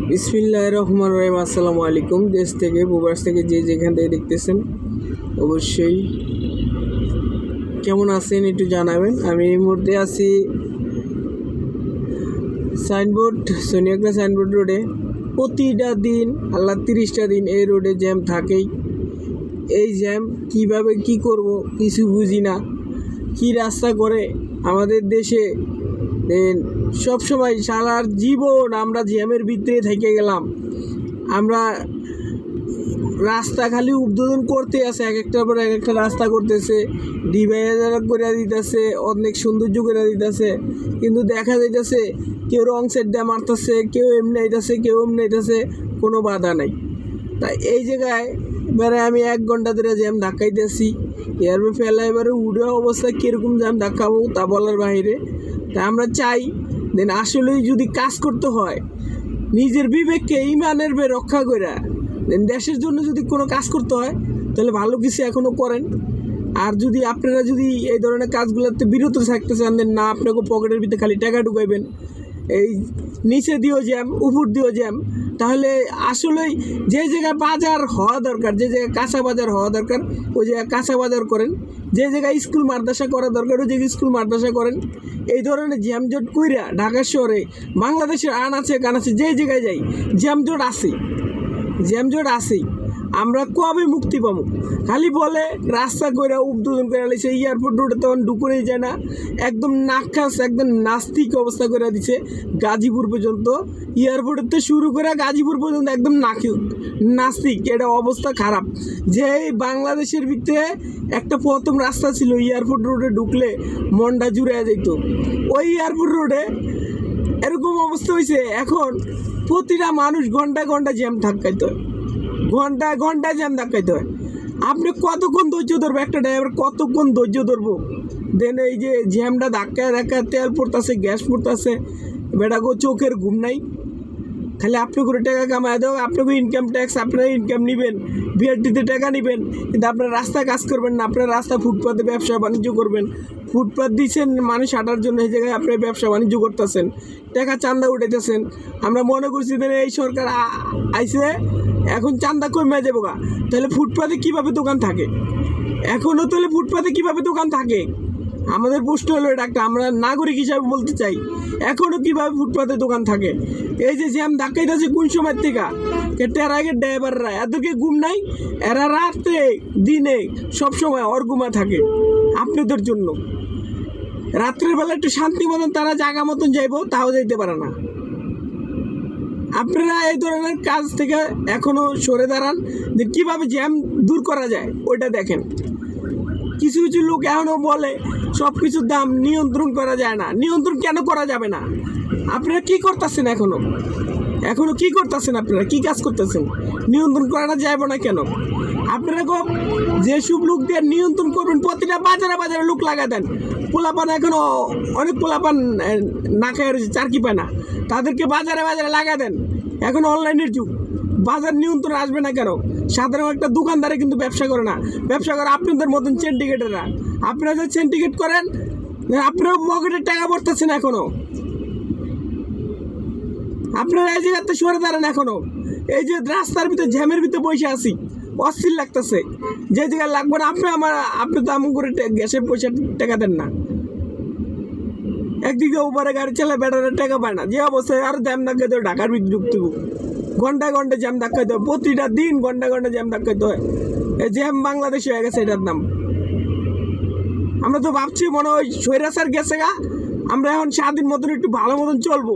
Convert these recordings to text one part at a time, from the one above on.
বিসমিল্লাহির রহমানির রহিম। আসসালামু আলাইকুম। দেশ থেকে প্রবাস থেকে যে যেখান থেকে দেখতেছেন অবশ্যই কেমন আছেন একটু জানাবেন। আমি এই মুহূর্তে আছি সাইনবোর্ড সোনিয়াগ্রা সাইনবোর্ড রোডে। প্রতিটা দিন আল্লাহ 30টা দিন এই রোডে জ্যাম থাকেই। এই জ্যাম কিভাবে কি করব কিছু বুঝি না। কি রাস্তা করে আমাদের দেশে সব সময় সারার জীবন আমরা জ্যামের ভিতরে থেকে গেলাম। আমরা রাস্তা খালি উদ্বোধন করতে আছে, এক একটার পর এক একটা রাস্তা করতেছে, ডিভাইডার করে দিতেছে, অনেক সৌন্দর্য করে দিতেছে, কিন্তু দেখা যাইতেছে কেউ রং সাইড দিয়ে মারতেছে, কেউ এমনি আইতেছে, কেউ এমনি আইতেছে, কোনো বাধা নাই। তাই এই জায়গায় এবারে আমি 1 ঘন্টা ধরে জ্যাম ধাক্কাইতেছি। এর ফেলা এবারে উড়ে অবস্থা কীরকম জ্যাম ধাক্কাবো তা বলার বাইরে। তাই আমরা চাই দেন আসলেই যদি কাজ করতে হয় নিজের বিবেককে ইমানের রক্ষা করে দেন দেশের জন্য যদি কোনো কাজ করতে হয় তাহলে ভালো কিছু এখনও করেন। আর যদি আপনারা যদি এই ধরনের কাজগুলোতে বিরত থাকতে চান দেন না, আপনাকে পকেটের ভিতরে খালি টাকা ঢুকাইবেন, এই নিচে দিয়েও জ্যাম উপর দিয়েও জ্যাম, তাহলে আসলেই যে জায়গায় বাজার হওয়া দরকার, যে জায়গায় কাঁচা বাজার হওয়া দরকার ওই জায়গায় কাঁচা বাজার করেন, যে জায়গায় স্কুল মাদ্রাসা করা দরকার ওই জায়গায় স্কুল মাদ্রাসা করেন। এই ধরনের জ্যামজট কইরা ঢাকা শহরে বাংলাদেশের আনাচে কানাচে যে জায়গায় যাই জ্যামজট আছেই। আমরা কবে মুক্তি পাবো? খালি বলে রাস্তা করে উদ্বোধন করে দিচ্ছে, এয়ারপোর্ট রোডে তখন ঢুকুনেই যায় না, একদম নাকাস একদম নাস্তিক অবস্থা করে দিচ্ছে। গাজীপুর পর্যন্ত এয়ারপোর্টের থেকে শুরু করে গাজীপুর পর্যন্ত একদম নাস্তিক, এটা অবস্থা খারাপ। যে বাংলাদেশের ভিতরে একটা প্রথম রাস্তা ছিল এয়ারপোর্ট রোডে ঢুকলে মনটা জুড়ে যেত, ওই এয়ারপোর্ট রোডে এরকম অবস্থা হয়েছে। এখন প্রতিটা মানুষ ঘন্টায় ঘন্টায় জ্যাম ধাক্কাইতে হয়, ঘন্টায় ঘন্টায় জ্যাম ধাক্কাইতে হয়। আপনি কতক্ষণ ধৈর্য ধরবো? একটা ড্রাইভার কতক্ষণ ধৈর্য ধরবো? দেন এই যে জ্যামটা ধাক্কায় ধাক্কায় তেল পড়তেছে, গ্যাস পড়তেছে, বেটাকে চোখের ঘুম নাই। খালি আপনি করে টাকা কামায় দেওয়া, আপনাকে ইনকাম ট্যাক্স, আপনারা ইনকাম নেবেন, বিআরটিতে টাকা নেবেন, কিন্তু আপনার রাস্তায় কাজ করবেন না, আপনার রাস্তা ফুটপাতে ব্যবসা বাণিজ্য করবেন। ফুটপাত দিচ্ছেন মানুষ হাঁটার জন্য, এই জায়গায় আপনি ব্যবসা বাণিজ্য করতেছেন, টাকা চান্দা উঠাইতেছেন। আমরা মনে করছি যে এই সরকার আইসে এখন চান্দা কমে যাবো গা, তাহলে ফুটপাতে কীভাবে দোকান থাকে? এখনও তাহলে ফুটপাতে কীভাবে দোকান থাকে? আমাদের প্রশ্ন হলো এটা একটা, আমরা নাগরিক হিসাবে বলতে চাই এখনও কীভাবে ফুটপাতে দোকান থাকে? এই যে জ্যাম ধাক্কাইতেছে কোন সময় থেকে? টেরাগের ড্রাইভাররা এদেরকে ঘুম নাই, এরা রাত্রে দিনে সবসময় অর্গুমা থাকে আপনাদের জন্য। রাত্রের বেলা একটু শান্তি মতন তারা জায়গা মতন যাইবো, তাও যাইতে পারে না। আপনারা এই ধরনের কাজ থেকে এখনও সরে দাঁড়ান, যে কীভাবে জ্যাম দূর করা যায় ওইটা দেখেন। কিছু কিছু লোক এখনও বলে সব কিছুর দাম নিয়ন্ত্রণ করা যায় না। নিয়ন্ত্রণ কেন করা যাবে না? আপনারা কী করতেছেন? এখনও কী করতেছেন? আপনারা কী কাজ করতেছেন? নিয়ন্ত্রণ করা যাবে না কেন? আপনারা যেসব লোক দিয়ে নিয়ন্ত্রণ করবেন প্রতিটা বাজারে বাজারে লোক লাগা দেন। পোলাপান এখনও অনেক পোলাপান না খায় রয়েছে, চারকি পায় না, তাদেরকে বাজারে বাজারে লাগা দেন। এখন অনলাইনের যুগ, বাজার নিয়ন্ত্রণ আসবে না কেন? সাধারণ একটা দোকানদারে কিন্তু ব্যবসা করে না, ব্যবসা করে আপনাদের মতন সিন্ডিকেটেরা। আপনারা যে সিন্ডিকেট করেন আপনারা পকেটের টাকা ভরতেছেন এখনও। আপনারা এই জায়গাতে সরে দাঁড়ান এখনও। এই যে রাস্তার ভিতরে জ্যামের ভিতরে বসে আছি, অস্থির লাগতেছে। যে জায়গায় লাগবে না আপনি তো এমন করে গ্যাসের পয়সা টাকা দেন না। একদিকে উপরে গাড়ি চালায় বেটারের টাকা পায় না, যে অবস্থায় আরও জ্যাম ধাক্কাইতে হয়। ঢাকার ভিতরে ঢুকতে ঘন্টায় ঘন্টায় জ্যাম ধাক্কাইতে হয়, প্রতিটা দিন ঘন্টায় ঘন্টায় জ্যাম ধাক্কাইতে হয়। এই জ্যাম বাংলাদেশ হয়ে গেছে এটার নাম। আমরা তো ভাবছি মনে হয় স্বৈরাচার গেছে গা, আমরা এখন স্বাধীন মতন একটু ভালো মতন চলবো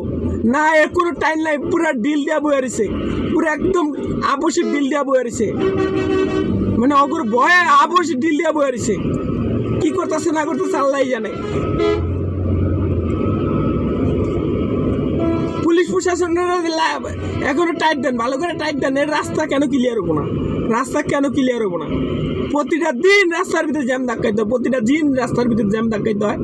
না। এর কোনো টাইম নাই, পুরো ডিল দেওয়া বয়ে রয়েছে, পুরো একদম আবশ্যিক ডিল দেওয়া বয়ে রয়েছে, মানে অগর ভয়ে আবশ্যিক ডিল দেওয়া বয়ে রয়েছে। কী করতেছে না করতেছে আল্লাহই জানে। পুলিশ প্রশাসনের এখনো টাইট দেন, ভালো করে টাইট দেন। এর রাস্তা কেন ক্লিয়ার হবো না? প্রতিটা দিন রাস্তার ভিতরে জ্যাম ধাক্কাইতে হয়, প্রতিটা দিন রাস্তার ভিতরে জ্যাম ধাক্কাইতে হয়।